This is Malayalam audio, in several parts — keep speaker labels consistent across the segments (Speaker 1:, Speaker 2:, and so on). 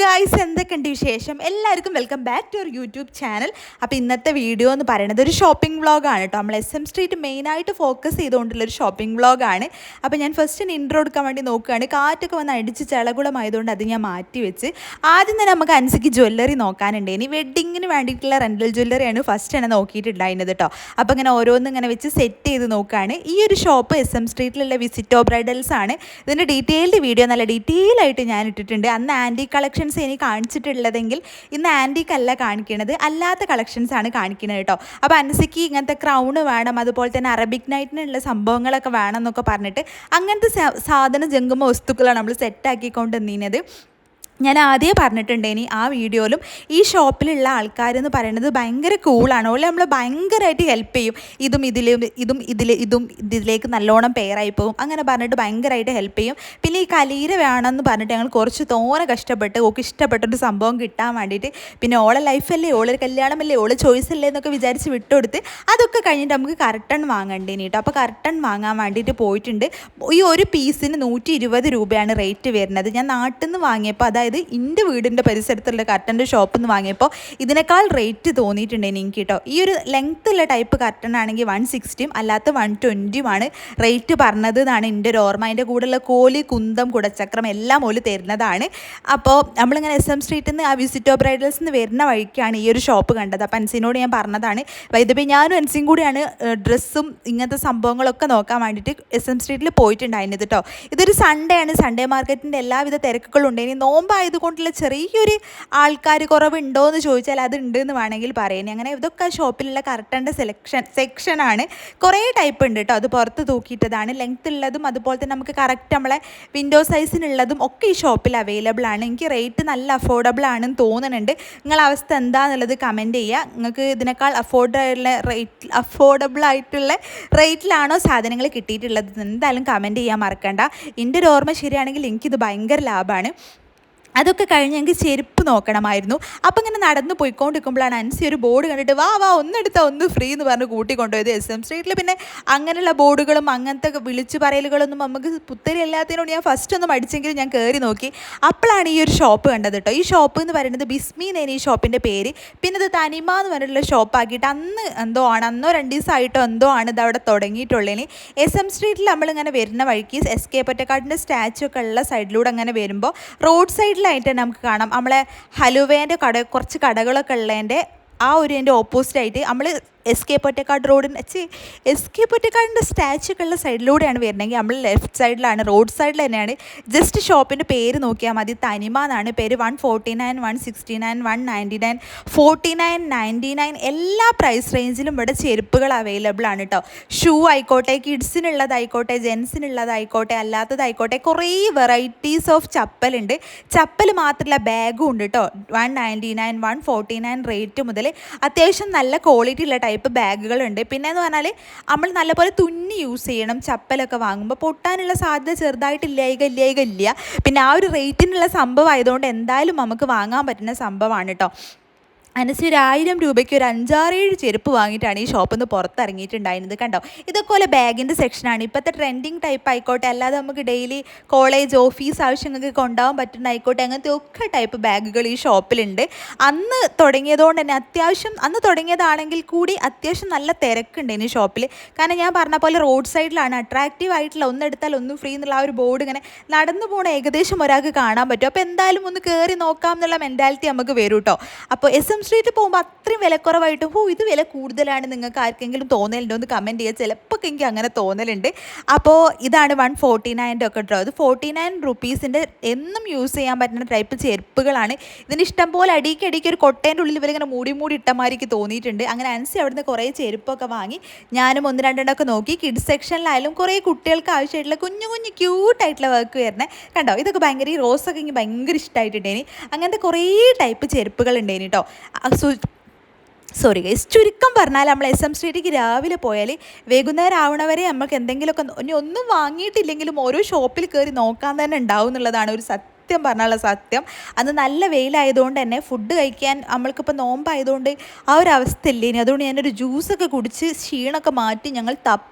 Speaker 1: ഗായ്സ്, എന്തൊക്കെയുണ്ട് വിശേഷം? എല്ലാവർക്കും welcome back to our YouTube channel. അപ്പോൾ ഇന്നത്തെ വീഡിയോ എന്ന് പറയുന്നത് ഒരു ഷോപ്പിംഗ് വ്ളോഗാണ് കേട്ടോ. നമ്മൾ SM സ്ട്രീറ്റ് മെയിനായിട്ട് ഫോക്കസ് ചെയ്തുകൊണ്ടുള്ളൊരു ഷോപ്പിംഗ് വ്ളോഗാണ്. അപ്പോൾ ഞാൻ ഫസ്റ്റ് ഇൻട്രോ എടുക്കാൻ വേണ്ടി നോക്കുകയാണ്. കാറ്റൊക്കെ വന്ന് അടിച്ച് ചളകുളമായതുകൊണ്ട് അത് ഞാൻ മാറ്റി വെച്ച് ആദ്യം തന്നെ നമുക്ക് അൻസിക്ക് ജ്വല്ലറി നോക്കാനുണ്ട്. ഇനി വെഡ്ഡിങ്ങിന് വേണ്ടിയിട്ടുള്ള റെൻ്റൽ ജ്വല്ലറിയാണ് ഫസ്റ്റ് തന്നെ നോക്കിയിട്ടുണ്ടായിരുന്നത് കേട്ടോ. അപ്പോൾ ഇങ്ങനെ ഓരോന്നും ഇങ്ങനെ വെച്ച് സെറ്റ് ചെയ്ത് നോക്കുകയാണ്. ഈ ഒരു ഷോപ്പ് SM സ്ട്രീറ്റിലുള്ള വിസിറ്റോ ബ്രൈഡൽസ് ആണ്. ഇതിൻ്റെ ഡീറ്റെയിൽഡ് വീഡിയോ നല്ല ഡീറ്റെയിൽ ആയിട്ട് ഞാൻ ഇട്ടിട്ടുണ്ട്. അന്ന് ആൻറ്റി കളക്ഷൻസ് എനിക്ക് കാണിച്ചിട്ടുള്ളതെങ്കിൽ ഇന്ന് ആൻറ്റിക്ക് അല്ല കാണിക്കുന്നത്, അല്ലാത്ത കളക്ഷൻസ് ആണ് കാണിക്കുന്നത് കേട്ടോ. അപ്പോൾ അൻസിക്ക് ഇങ്ങനത്തെ ക്രൗണ് വേണം, അതുപോലെ തന്നെ അറബിക് നൈറ്റിനുള്ള സംഭവങ്ങളൊക്കെ വേണം എന്നൊക്കെ പറഞ്ഞിട്ട് അങ്ങനത്തെ സാധന ജംഗമ വസ്തുക്കളാണ് നമ്മൾ സെറ്റാക്കിക്കൊണ്ട് നിന്നത്. ഞാൻ ആദ്യമേ പറഞ്ഞിട്ടുണ്ടേനി ആ വീഡിയോയിലും. ഈ ഷോപ്പിലുള്ള ആൾക്കാരെന്ന് പറയുന്നത് ഭയങ്കര കൂളാണ്. ഓലെ നമ്മൾ ഭയങ്കരമായിട്ട് ഹെൽപ്പ് ചെയ്യും. ഇതിലേക്ക് നല്ലോണം പെയറായി പോകും അങ്ങനെ പറഞ്ഞിട്ട് ഭയങ്കരമായിട്ട് ഹെൽപ്പ് ചെയ്യും. പിന്നെ ഈ കലീര വേണമെന്ന് പറഞ്ഞിട്ട് ഞങ്ങൾ കുറച്ച് തോനെ കഷ്ടപ്പെട്ട് ഓൾക്ക് ഇഷ്ടപ്പെട്ടൊരു സംഭവം കിട്ടാൻ വേണ്ടിയിട്ട്, പിന്നെ ഓളെ ലൈഫല്ലേ, ഓളൊരു കല്യാണമല്ലേ, ഓളെ ചോയ്സ് അല്ലേ എന്നൊക്കെ വിചാരിച്ച് വിട്ടുകൊടുത്ത് അതൊക്കെ കഴിഞ്ഞിട്ട് നമുക്ക് കർട്ടൺ വാങ്ങണ്ടേനി കേട്ടോ. അപ്പോൾ കർട്ടൺ വാങ്ങാൻ വേണ്ടിയിട്ട് പോയിട്ടുണ്ട്. ഈ ഒരു പീസിന് 120 രൂപയാണ് റേറ്റ് വരുന്നത്. ഞാൻ നാട്ടിൽ നിന്ന് വാങ്ങിയപ്പോൾ, അതായത് എൻ്റെ വീടിൻ്റെ പരിസരത്തുള്ള കർട്ടൻ്റെ ഷോപ്പിൽ നിന്ന് വാങ്ങിയപ്പോൾ ഇതിനേക്കാൾ റേറ്റ് തോന്നിയിട്ടുണ്ട് എനിക്ക് കേട്ടോ. ഈ ഒരു ലെങ്ത്തുള്ള ടൈപ്പ് കർട്ടൺ ആണെങ്കിൽ 160 അല്ലാത്ത 120 റേറ്റ് പറഞ്ഞത് എന്നാണ് എൻ്റെ ഒരു ഓർമ്മ. അതിൻ്റെ കൂടെയുള്ള കോലി, കുന്തം, കുടച്ചക്രം എല്ലാം ഓല് തരുന്നതാണ്. അപ്പോൾ നമ്മളിങ്ങനെ SM സ്ട്രീറ്റിൽ നിന്ന് ആ വിസിറ്റോ ബ്രൈഡൽസ് നിന്ന് വരുന്ന വഴിക്കാണ് ഈ ഒരു ഷോപ്പ് കണ്ടത്. അപ്പോൾ അൻസിനോട് ഞാൻ പറഞ്ഞതാണ്, വൈദ്യുതി ഞാനും അൻസിയും കൂടിയാണ് ഡ്രസ്സും ഇങ്ങനത്തെ സംഭവങ്ങളൊക്കെ നോക്കാൻ വേണ്ടിയിട്ട് SM സ്ട്രീറ്റിൽ പോയിട്ടുണ്ടായിരുന്നത് കേട്ടോ. ഇതൊരു സൺഡേ ആണ്. സൺഡേ മാർക്കറ്റിൻ്റെ എല്ലാവിധ തിരക്കുകളും ഉണ്ട്. ഇനി നോമ്പായതുകൊണ്ടുള്ള ചെറിയൊരു ആൾക്കാർ കുറവുണ്ടോ എന്ന് ചോദിച്ചാൽ അത് ഉണ്ട് എന്ന് വേണമെങ്കിൽ പറയുന്നത്. അങ്ങനെ ഇതൊക്കെ ഷോപ്പിലുള്ള കർട്ടൻ്റെ സെക്ഷനാണ്. കുറേ ടൈപ്പ് ഉണ്ട് കേട്ടോ. അത് പുറത്ത് തൂക്കിയിട്ടതാണ്. ലെങ്ത് ഉള്ളതും അതുപോലെ തന്നെ നമുക്ക് കറക്റ്റ് നമ്മളെ വിൻഡോ സൈസിനുള്ളതും ഒക്കെ ഈ ഷോപ്പിൽ അവൈലബിൾ ആണ്. എനിക്ക് റേറ്റ് നല്ല അഫോർഡബിൾ ആണെന്ന് തോന്നുന്നുണ്ട്. നിങ്ങളെ അവസ്ഥ എന്താണെന്നുള്ളത് കമൻറ്റ് ചെയ്യുക. നിങ്ങൾക്ക് ഇതിനേക്കാൾ അഫോർഡബിൾ ആയിട്ടുള്ള റേറ്റിലാണോ സാധനങ്ങൾ കിട്ടിയിട്ടുള്ളത് എന്തായാലും കമൻറ്റ് ചെയ്യാൻ മറക്കണ്ട. എൻ്റെ ഒരു ഓർമ്മ ശരിയാണെങ്കിൽ എനിക്കിത് ഭയങ്കര ലാഭമാണ്. അതൊക്കെ കഴിഞ്ഞ് എനിക്ക് ചെരുപ്പ് നോക്കണമായിരുന്നു. അപ്പം ഇങ്ങനെ നടന്ന് പോയിക്കൊണ്ടിരിക്കുമ്പോഴാണ് അൻസി ഒരു ബോർഡ് കണ്ടിട്ട് വാ ഒന്നെടുത്താൽ ഒന്ന് ഫ്രീ എന്ന് പറഞ്ഞ് കൂട്ടിക്കൊണ്ടുപോയത്. SM സ്ട്രീറ്റിൽ പിന്നെ അങ്ങനെയുള്ള ബോർഡുകളും അങ്ങനത്തെ വിളിച്ചു പറയലുകളൊന്നും നമുക്ക് പുത്തരി എല്ലാത്തിനോട് ഞാൻ ഫസ്റ്റ് ഒന്നും അടിച്ചെങ്കിലും ഞാൻ കയറി നോക്കി. അപ്പോഴാണ് ഈ ഒരു ഷോപ്പ് കണ്ടത് കേട്ടോ. ഈ ഷോപ്പ് എന്ന് പറയുന്നത് ബിസ്മി എന്നാണ് ഈ ഷോപ്പിൻ്റെ പേര്. പിന്നെ ഇത് തനിമ എന്ന് പറഞ്ഞിട്ടുള്ള ഷോപ്പാക്കിയിട്ട് അന്ന് എന്തോ ആണ്, അന്നോ 2 ദിവസമായിട്ടോ എന്തോ ആണ് ഇത് അവിടെ തുടങ്ങിയിട്ടുള്ളതിന്. SM സ്ട്രീറ്റിൽ നമ്മളിങ്ങനെ വരുന്ന വഴിക്ക് SK പൊറ്റക്കാടിൻ്റെ സ്റ്റാച്ചു ഒക്കെ ഉള്ള സൈഡിലൂടെ അങ്ങനെ വരുമ്പോൾ റോഡ് സൈഡിൽ ആയിട്ട് നമുക്ക് കാണാം നമ്മളെ ഹലുവേൻ്റെ കുറച്ച് കടകളൊക്കെ ഉള്ളതിൻ്റെ ആ ഒരു എൻ്റെ ഓപ്പോസിറ്റായിട്ട് നമ്മൾ SK പൊറ്റക്കാട് പൊറ്റക്കാടിൻ്റെ സ്റ്റാച്ചു ഒക്കെ ഉള്ള സൈഡിലൂടെയാണ് വരുന്നതെങ്കിൽ നമ്മൾ ലെഫ്റ്റ് സൈഡിലാണ്, റോഡ് സൈഡിൽ തന്നെയാണ്. ജസ്റ്റ് ഷോപ്പിൻ്റെ പേര് നോക്കിയാൽ മതി, തനിമ എന്നാണ് പേര്. 149, 169, 199, 49, 99 എല്ലാ പ്രൈസ് റേഞ്ചിലും ഇവിടെ ചെരുപ്പുകൾ അവൈലബിൾ ആണ് കേട്ടോ. ഷൂ ആയിക്കോട്ടെ, കിഡ്സിനുള്ളതായിക്കോട്ടെ, ജെൻസിനുള്ളതായിക്കോട്ടെ, അല്ലാത്തതായിക്കോട്ടെ, കുറേ വെറൈറ്റീസ് ഓഫ് ചപ്പലുണ്ട്. ചപ്പൽ മാത്രമല്ല ബാഗും ഉണ്ട് കേട്ടോ. 199, 149 റേറ്റ് മുതൽ അത്യാവശ്യം നല്ല ക്വാളിറ്റി ഉള്ള ടൈപ്പ് ബാഗുകളുണ്ട്. പിന്നെ എന്ന് പറഞ്ഞാൽ നമ്മൾ നല്ലപോലെ തുന്നി യൂസ് ചെയ്യണം. ചപ്പലൊക്കെ വാങ്ങുമ്പോൾ പൊട്ടാനുള്ള സാധ്യത ചെറുതായിട്ടില്ല. പിന്നെ ആ ഒരു റേറ്റിനുള്ള സംഭവം ആയതുകൊണ്ട് എന്തായാലും നമുക്ക് വാങ്ങാൻ പറ്റുന്ന സംഭവമാണ് കേട്ടോ. അനസി 1000 രൂപയ്ക്ക് ഒരു 5-6 ചെരുപ്പ് വാങ്ങിയിട്ടാണ് ഈ ഷോപ്പിൽ നിന്ന് പുറത്തിറങ്ങിയിട്ടുണ്ടായിരുന്നത് കണ്ടോ. ഇതൊക്കെ ബാഗിൻ്റെ സെക്ഷനാണ്. ഇപ്പോഴത്തെ ട്രെൻഡിങ് ടൈപ്പ് ആയിക്കോട്ടെ, അല്ലാതെ നമുക്ക് ഡെയിലി കോളേജ്, ഓഫീസ് ആവശ്യങ്ങൾക്ക് കൊണ്ടുപോകാൻ പറ്റുന്ന ആയിക്കോട്ടെ, അങ്ങനത്തെ ഒക്കെ ടൈപ്പ് ബാഗുകൾ ഈ ഷോപ്പിലുണ്ട്. അന്ന് തുടങ്ങിയതുകൊണ്ട് തന്നെ അന്ന് തുടങ്ങിയതാണെങ്കിൽ കൂടി അത്യാവശ്യം നല്ല തിരക്കുണ്ട് ഈ ഷോപ്പിൽ. കാരണം ഞാൻ പറഞ്ഞ പോലെ റോഡ് സൈഡിലാണ്. അട്രാക്റ്റീവ് ആയിട്ടുള്ള ഒന്നെടുത്താൽ ഒന്ന് ഫ്രീ എന്നുള്ള ആ ഒരു ബോർഡ് ഇങ്ങനെ നടന്നു പോകണ ഏകദേശം ഒരാൾക്ക് കാണാൻ പറ്റും. അപ്പോൾ എന്തായാലും ഒന്ന് കയറി നോക്കാം എന്നുള്ള മെൻറ്റാലിറ്റി നമുക്ക് വരും കേട്ടോ. അപ്പോൾ SM സ്ട്രീറ്റിൽ പോകുമ്പോൾ അത്രയും വിലക്കുറവായിട്ടും ഇത് വില കൂടുതലാണ് നിങ്ങൾക്ക് ആർക്കെങ്കിലും തോന്നലുണ്ടോ എന്ന് കമൻറ്റ് ചെയ്യുക. ചിലപ്പോൾ എനിക്ക് അങ്ങനെ തോന്നലുണ്ട്. അപ്പോൾ ഇതാണ് 149 ഒക്കെ കേട്ടോ. അത് 49 റുപ്പീസിൻ്റെ എന്നും യൂസ് ചെയ്യാൻ പറ്റുന്ന ടൈപ്പ് ചെരുപ്പുകളാണ്. ഇതിന് ഇഷ്ടം പോലെ അടിക്ക് ഒരു കൊട്ടേൻ്റെ ഉള്ളിൽ ഇവരിങ്ങനെ മൂടി ഇട്ടമാരിക്ക് തോന്നിയിട്ടുണ്ട്. അങ്ങനെ അൻസി അവിടുന്ന് കുറേ ചെരുപ്പൊക്കെ വാങ്ങി ഞാനും 1-2 നോക്കി. കിഡ്സ് സെക്ഷനിലായാലും കുറേ കുട്ടികൾക്ക് ആവശ്യമായിട്ടുള്ള കുഞ്ഞു ക്യൂട്ടായിട്ടുള്ള വർക്ക് വരുന്നത് കണ്ടോ. ഇതൊക്കെ ഭയങ്കര ഈ റോസൊക്കെ എനിക്ക് ഭയങ്കര ഇഷ്ടമായിട്ടുണ്ടേനി. അങ്ങനത്തെ കുറേ ടൈപ്പ് ചെരുപ്പുകൾ ഉണ്ടേനി കേട്ടോ. സോറി ഗൈസ്, ചുരുക്കം പറഞ്ഞാൽ നമ്മൾ SM സ്ട്രീറ്റിലേക്ക് രാവിലെ പോയാൽ വൈകുന്നേരം ആവണവരെ നമുക്ക് എന്തെങ്കിലുമൊക്കെ ഒന്നും വാങ്ങിയിട്ടില്ലെങ്കിലും ഓരോ ഷോപ്പിൽ കയറി നോക്കാൻ തന്നെ ഉണ്ടാവും എന്നുള്ളതാണ് ഒരു സത്യം പറഞ്ഞാലുള്ള സത്യം. അന്ന് നല്ല വെയിലായതുകൊണ്ട് തന്നെ ഫുഡ് കഴിക്കാൻ നമ്മൾക്കിപ്പോൾ നോമ്പായതുകൊണ്ട് ആ ഒരു അവസ്ഥ ഇല്ലേ ഇനി. അതുകൊണ്ട് ഞാനൊരു ജ്യൂസൊക്കെ കുടിച്ച് ക്ഷീണമൊക്കെ മാറ്റി ഞങ്ങൾ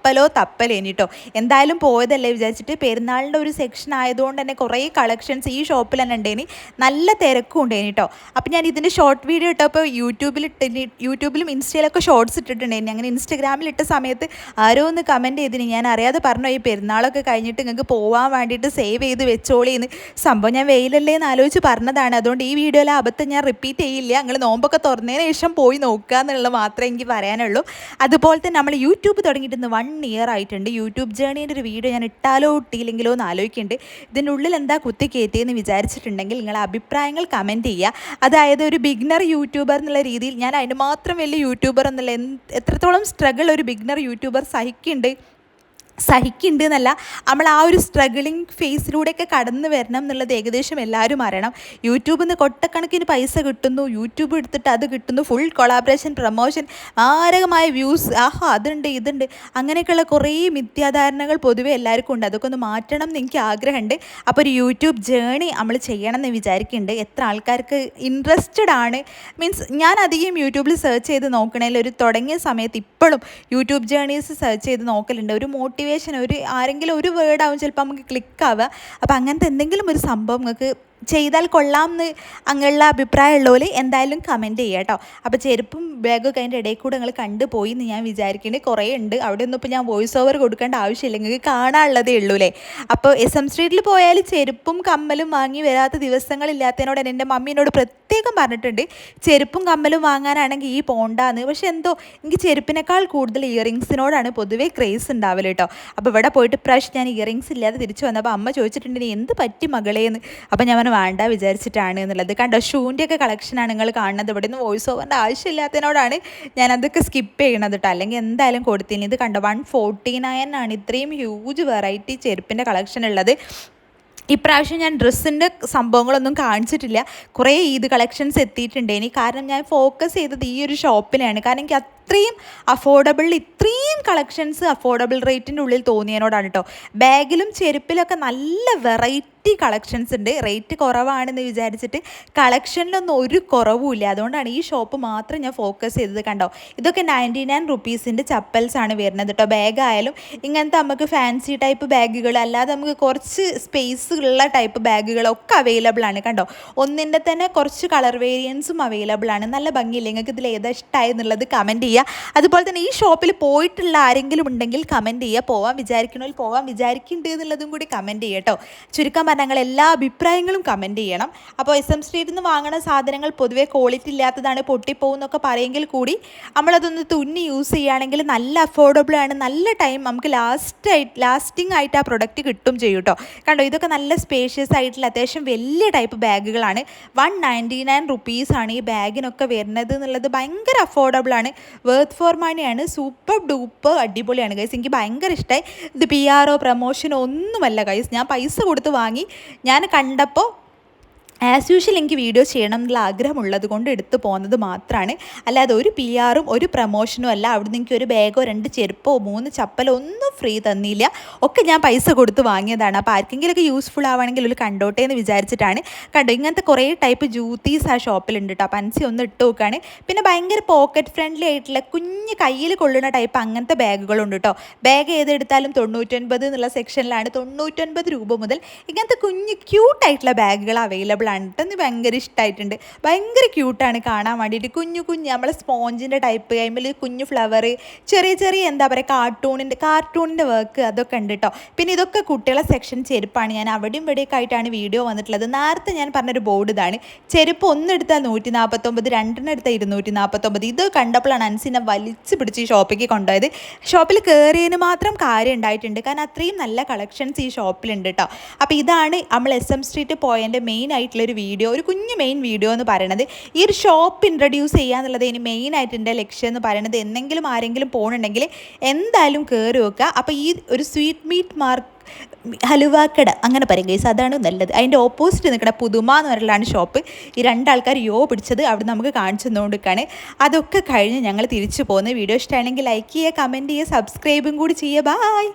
Speaker 1: തപ്പലേനി കേട്ടോ. എന്തായാലും പോയതല്ലേ വിചാരിച്ചിട്ട്. പെരുന്നാളിൻ്റെ ഒരു സെക്ഷൻ ആയതുകൊണ്ട് തന്നെ കുറേ കളക്ഷൻസ് ഈ ഷോപ്പിൽ തന്നെ ഉണ്ടേനി. നല്ല തിരക്കും ഉണ്ടേനി കേട്ടോ. അപ്പം ഞാൻ ഇതിൻ്റെ ഷോർട്ട് വീഡിയോ ഇട്ടപ്പോൾ യൂട്യൂബിലും ഇൻസ്റ്റയിലൊക്കെ ഷോർട്സ് ഇട്ടിട്ടുണ്ടായിരുന്നു. അങ്ങനെ ഇൻസ്റ്റഗ്രാമിൽ ഇട്ട സമയത്ത് ആരോ ഒന്ന് കമൻറ്റ് ചെയ്തിന്, ഞാൻ അറിയാതെ പറഞ്ഞു ഈ പെരുന്നാളൊക്കെ കഴിഞ്ഞിട്ട് നിങ്ങൾക്ക് പോകാൻ വേണ്ടിയിട്ട് സേവ് ചെയ്ത് വെച്ചോളിന്ന്. സംഭവം ഞാൻ വെയിലല്ലേ എന്ന് ആലോചിച്ച് പറഞ്ഞതാണ്. അതുകൊണ്ട് ഈ വീഡിയോയിലെ അബദ്ധം ഞാൻ റിപ്പീറ്റ് ചെയ്യില്ല. നിങ്ങൾ നോമ്പൊക്കെ തുറന്നതിന് ശേഷം പോയി നോക്കുക എന്നുള്ളത് മാത്രമേ എനിക്ക് പറയാനുള്ളൂ. അതുപോലെ തന്നെ നമ്മൾ യൂട്യൂബ് തുടങ്ങിയിട്ട് 1 ഇയർ ആയിട്ടുണ്ട്. യൂട്യൂബ് ജേണീൻ്റെ ഒരു വീഡിയോ ഞാൻ ഇട്ടാലോ ഇട്ടില്ലെങ്കിലോ എന്ന് ആലോചിക്കുന്നുണ്ട്. ഇതിൻ്റെ ഉള്ളിൽ എന്താ കുത്തി കയറ്റിയെന്ന് വിചാരിച്ചിട്ടുണ്ടെങ്കിൽ നിങ്ങളെ അഭിപ്രായങ്ങൾ കമൻറ്റ് ചെയ്യുക. അതായത് ഒരു ബിഗിനർ യൂട്യൂബർ എന്നുള്ള രീതിയിൽ ഞാൻ അതിന് മാത്രം വലിയ യൂട്യൂബർ എന്നുള്ള എത്രത്തോളം സ്ട്രഗിൾ ഒരു ബിഗിനർ യൂട്യൂബർ സഹിക്കുന്നുണ്ട് എന്നല്ല, നമ്മൾ ആ ഒരു സ്ട്രഗിളിങ് ഫേസിലൂടെയൊക്കെ കടന്നു വരണം എന്നുള്ളത് ഏകദേശം എല്ലാവരും അറിയണം. യൂട്യൂബിൽ നിന്ന് കൊട്ടക്കണക്കിന് പൈസ കിട്ടുന്നു, യൂട്യൂബ് എടുത്തിട്ട് അത് കിട്ടുന്നു, ഫുൾ കൊളാബറേഷൻ പ്രൊമോഷൻ, മാരകമായ വ്യൂസ്, അതുണ്ട് ഇതുണ്ട്, അങ്ങനെയൊക്കെയുള്ള കുറേ മിഥ്യാധാരണകൾ പൊതുവെ എല്ലാവർക്കും ഉണ്ട്. അതൊക്കെ ഒന്ന് മാറ്റണം എന്ന് എനിക്ക് ആഗ്രഹമുണ്ട്. അപ്പോൾ ഒരു യൂട്യൂബ് ജേണി നമ്മൾ ചെയ്യണം എന്ന് വിചാരിക്കുന്നുണ്ട്. എത്ര ആൾക്കാർക്ക് ഇൻട്രസ്റ്റഡ് ആണ്, മീൻസ് ഞാൻ അധികം യൂട്യൂബിൽ സെർച്ച് ചെയ്ത് നോക്കണേൽ ഒരു തുടങ്ങിയ സമയത്ത് ഇപ്പോഴും യൂട്യൂബ് ജേണീസ് സെർച്ച് ചെയ്ത് നോക്കലുണ്ട്. ഒരു മോട്ടിവേഷൻ, ആരെങ്കിലും ഒരു വേർഡാവും ചിലപ്പോൾ നമുക്ക് ക്ലിക്കാവുക. അപ്പോൾ അങ്ങനത്തെ എന്തെങ്കിലും ഒരു സംഭവം നിങ്ങൾക്ക് ചെയ്താൽ കൊള്ളാം എന്ന് അങ്ങനെയുള്ള അഭിപ്രായമുള്ളവർ എന്തായാലും കമൻറ്റ് ചെയ്യുക കേട്ടോ. അപ്പോൾ ചെരുപ്പും ബാഗൊക്കെ അതിൻ്റെ ഇടയിൽ കൂടെ നിങ്ങൾ കണ്ടുപോയി എന്ന് ഞാൻ വിചാരിക്കുന്നത്. കുറേ ഉണ്ട്, അവിടെ ഒന്നും ഇപ്പോൾ ഞാൻ വോയിസ് ഓവർ കൊടുക്കേണ്ട ആവശ്യമില്ല, നിങ്ങൾക്ക് കാണാനുള്ളതേ ഉള്ളൂ അല്ലേ. അപ്പോൾ SM സ്ട്രീറ്റിൽ പോയാൽ ചെരുപ്പും കമ്മലും വാങ്ങി വരാത്ത ദിവസങ്ങളില്ലാത്തതിനോട് എൻ്റെ മമ്മീനോട് പ്രത്യേകം പറഞ്ഞിട്ടുണ്ട് ചെരുപ്പും കമ്മലും വാങ്ങാനാണെങ്കിൽ ഈ പോണ്ടാന്ന്. പക്ഷെ എന്തോ എനിക്ക് ചെരുപ്പിനേക്കാൾ കൂടുതൽ ഇയറിങ്സിനോടാണ് പൊതുവേ ക്രേസ് ഉണ്ടാവില്ല കേട്ടോ. അപ്പോൾ ഇവിടെ പോയിട്ട് പ്രാവശ്യം ഞാൻ ഇയറിങ്സ് ഇല്ലാതെ തിരിച്ചു വന്നപ്പോൾ അമ്മ ചോദിച്ചിട്ടുണ്ട് നീ എന്ത് പറ്റി മകളേന്ന്. അപ്പോൾ ഞാൻ വേണ്ട വിചാരിച്ചിട്ടാണ് എന്നുള്ളത്. കണ്ടോ, ഷൂൻ്റെയൊക്കെ കളക്ഷനാണ് നിങ്ങൾ കാണുന്നത്. ഇവിടെ നിന്ന് വോയിസ് ഓവറിൻ്റെ ആവശ്യമില്ലാത്തതിനോടാണ് ഞാൻ അതൊക്കെ സ്കിപ്പ് ചെയ്യണത് കേട്ടോ, അല്ലെങ്കിൽ എന്തായാലും കൊടുത്തിന്. ഇത് കണ്ടോ 149 ആണ് ഇത്രയും ഹ്യൂജ് വെറൈറ്റി ചെരുപ്പിൻ്റെ കളക്ഷൻ ഉള്ളത്. ഇപ്രാവശ്യം ഞാൻ ഡ്രസ്സിൻ്റെ സംഭവങ്ങളൊന്നും കാണിച്ചിട്ടില്ല. കുറേ ഈദ് കളക്ഷൻസ് എത്തിയിട്ടുണ്ടേനി. കാരണം ഞാൻ ഫോക്കസ് ചെയ്തത് ഈ ഒരു ഷോപ്പിലാണ്. കാരണം എനിക്ക് അത്രയും ഇത്രയും കളക്ഷൻസ് അഫോർഡബിൾ റേറ്റിൻ്റെ ഉള്ളിൽ തോന്നിയതിനോടാണ് കേട്ടോ. ബാഗിലും ചെരുപ്പിലൊക്കെ നല്ല വെറൈറ്റി കളക്ഷൻസ് ഉണ്ട്. റേറ്റ് കുറവാണെന്ന് വിചാരിച്ചിട്ട് കളക്ഷനിലൊന്നും ഒരു കുറവുമില്ല. അതുകൊണ്ടാണ് ഈ ഷോപ്പ് മാത്രം ഞാൻ ഫോക്കസ് ചെയ്തത്. കണ്ടോ, ഇതൊക്കെ 99 റുപ്പീസിൻ്റെ ചപ്പൽസാണ് വരുന്നത് കേട്ടോ. ബാഗായാലും ഇങ്ങനത്തെ നമുക്ക് ഫാൻസി ടൈപ്പ് ബാഗുകൾ, അല്ലാതെ നമുക്ക് കുറച്ച് സ്പേസ് ഉള്ള ടൈപ്പ് ബാഗുകളൊക്കെ അവൈലബിൾ ആണ്. കണ്ടോ, ഒന്നിൻ്റെ തന്നെ കുറച്ച് കളർ വേരിയൻസും അവൈലബിൾ ആണ്. നല്ല ഭംഗിയില്ല. നിങ്ങൾക്ക് ഇതിൽ ഏതാ ഇഷ്ടമായി എന്നുള്ളത് കമൻറ്റ് ചെയ്യുക. അതുപോലെ തന്നെ ഈ ഷോപ്പിൽ പോയിട്ടുള്ള ആരെങ്കിലും ഉണ്ടെങ്കിൽ കമൻറ്റ് ചെയ്യുക. പോകാൻ വിചാരിക്കുന്നുണ്ട് എന്നുള്ളതും കൂടി കമൻറ്റ് ചെയ്യുക കേട്ടോ. ചുരുക്കം പറഞ്ഞാൽ ഞങ്ങൾ എല്ലാ അഭിപ്രായങ്ങളും കമൻറ്റ് ചെയ്യണം. അപ്പോൾ SM സ്ട്രീറ്റിൽ നിന്ന് വാങ്ങുന്ന സാധനങ്ങൾ പൊതുവേ ക്വാളിറ്റി ഇല്ലാത്തതാണ്, പൊട്ടിപ്പോകുന്നൊക്കെ പറയുമെങ്കിൽ കൂടി നമ്മളതൊന്ന് തുന്നി യൂസ് ചെയ്യുകയാണെങ്കിൽ നല്ല അഫോർഡബിൾ ആണ്. നല്ല ടൈം നമുക്ക് ലാസ്റ്റിംഗ് ആയിട്ട് ആ പ്രൊഡക്റ്റ് കിട്ടും ചെയ്യും കേട്ടോ. കണ്ടോ, ഇതൊക്കെ നല്ല സ്പേഷ്യസ് ആയിട്ടുള്ള അത്യാവശ്യം വലിയ ടൈപ്പ് ബാഗുകളാണ്. 199 റുപ്പീസാണ് ഈ ബാഗിനൊക്കെ വരുന്നത് എന്നുള്ളത് ഭയങ്കര അഫോർഡബിൾ ആണ്. വർത്ത് ഫോർ മണിയാണ്. സൂപ്പർ ഡൂപ്പർ അടിപൊളിയാണ് ഗൈസ്. എനിക്ക് ഭയങ്കര ഇഷ്ടമായി. ഇത് PR പ്രമോഷനോ ഒന്നുമല്ല ഗൈസ്, ഞാൻ പൈസ കൊടുത്ത് വാങ്ങി. ഞാൻ കണ്ടപ്പോൾ ആസ് യൂഷ്വൽ എനിക്ക് വീഡിയോ ചെയ്യണം എന്നുള്ള ആഗ്രഹമുള്ളത് കൊണ്ട് എടുത്തു പോകുന്നത് മാത്രമാണ്. അല്ലാതെ ഒരു PR-ഉം ഒരു പ്രമോഷനും അല്ല. അവിടുന്ന് എനിക്ക് ഒരു ബാഗോ 2 ചെരുപ്പോ 3 ചപ്പലോ ഒന്നും ഫ്രീ തന്നില്ല. ഒക്കെ ഞാൻ പൈസ കൊടുത്ത് വാങ്ങിയതാണ്. അപ്പോൾ ആർക്കെങ്കിലുമൊക്കെ യൂസ്ഫുൾ ആവുകയാണെങ്കിൽ ഒരു കണ്ടോട്ടെ എന്ന് വിചാരിച്ചിട്ടാണ്. കണ്ടോ, ഇങ്ങനത്തെ കുറേ ടൈപ്പ് ജൂത്തീസ് ആ ഷോപ്പിലുണ്ട് കേട്ടോ. പൻസി ഒന്ന് ഇട്ട് നോക്കുകയാണ്. പിന്നെ ഭയങ്കര പോക്കറ്റ് ഫ്രണ്ട്ലി ആയിട്ടുള്ള കുഞ്ഞ് കയ്യിൽ കൊള്ളുന്ന ടൈപ്പ് അങ്ങനത്തെ ബാഗുകളുണ്ട് കേട്ടോ. ബാഗ് ഏതെടുത്താലും 99 എന്നുള്ള സെക്ഷനിലാണ് 99 രൂപ മുതൽ ഇങ്ങനത്തെ കുഞ്ഞ് ക്യൂട്ടായിട്ടുള്ള ബാഗുകൾ അവൈലബിൾ ആണ്. ഭയങ്കര ഇഷ്ടമായിട്ടുണ്ട്. ഭയങ്കര ക്യൂട്ടാണ് കാണാൻ വേണ്ടിയിട്ട്. കുഞ്ഞു നമ്മളെ സ്പോഞ്ചിൻ്റെ ടൈപ്പ്, അതിൽ കുഞ്ഞു ഫ്ലവർ, ചെറിയ എന്താ പറയുക കാർട്ടൂണിൻ്റെ വർക്ക് അതൊക്കെ ഉണ്ട് കേട്ടോ. പിന്നെ ഇതൊക്കെ കുട്ടികളെ സെക്ഷൻ ചെരുപ്പാണ്. ഞാൻ അവിടെയും ഇവിടെയൊക്കെ ആയിട്ടാണ് വീഡിയോ വന്നിട്ടുള്ളത്. നേരത്തെ ഞാൻ പറഞ്ഞൊരു ബോർഡ് ഇതാണ്. ചെരുപ്പ് ഒന്നെടുത്താൽ 149, 2 എടുത്താൽ 249. ഇത് കണ്ടപ്പോഴാണ് അൻസിനെ വലിച്ചു പിടിച്ച് ഈ ഷോപ്പിലേക്ക് കൊണ്ടുപോയത്. ഷോപ്പിൽ കയറിയതിന് മാത്രം കാര്യം ഉണ്ടായിട്ടുണ്ട്. കാരണം അത്രയും നല്ല കളക്ഷൻസ് ഈ ഷോപ്പിലുണ്ട് കേട്ടോ. അപ്പോൾ ഇതാണ് നമ്മൾ SM സ്ട്രീറ്റ് പോയതിൻ്റെ മെയിൻ ആയിട്ടുള്ള ഒരു വീഡിയോ, ഒരു കുഞ്ഞു മെയിൻ വീഡിയോ എന്ന് പറയുന്നത്. ഈ ഒരു ഷോപ്പ് ഇൻട്രൊഡ്യൂസ് ചെയ്യുക എന്നുള്ളത് ഇനി മെയിനായിട്ട് എൻ്റെ ലക്ഷ്യം എന്ന് പറയുന്നത്. എന്തെങ്കിലും ആരെങ്കിലും പോകുന്നുണ്ടെങ്കിൽ എന്തായാലും കയറി വെക്കുക. അപ്പോൾ ഈ ഒരു സ്വീറ്റ് മീറ്റ് ഹലുവാക്കട അങ്ങനെ പറയും ഗൈസ്, അതാണ് നല്ലത്. അതിൻ്റെ ഓപ്പോസിറ്റ് നിൽക്കുന്ന പുതുമ എന്ന് പറഞ്ഞാണ് ഷോപ്പ്. ഈ 2 ആൾക്കാർ പിടിച്ചത് അവിടെ നമുക്ക് കാണിച്ചു തന്നുകൊണ്ടിരിക്കുകയാണ്. അതൊക്കെ കഴിഞ്ഞ് ഞങ്ങൾ തിരിച്ചു പോകുന്നത്. വീഡിയോ ഇഷ്ടമാണെങ്കിൽ ലൈക്ക് ചെയ്യുക, കമൻറ്റ് ചെയ്യുക, സബ്സ്ക്രൈബും കൂടി ചെയ്യുക. ബൈ.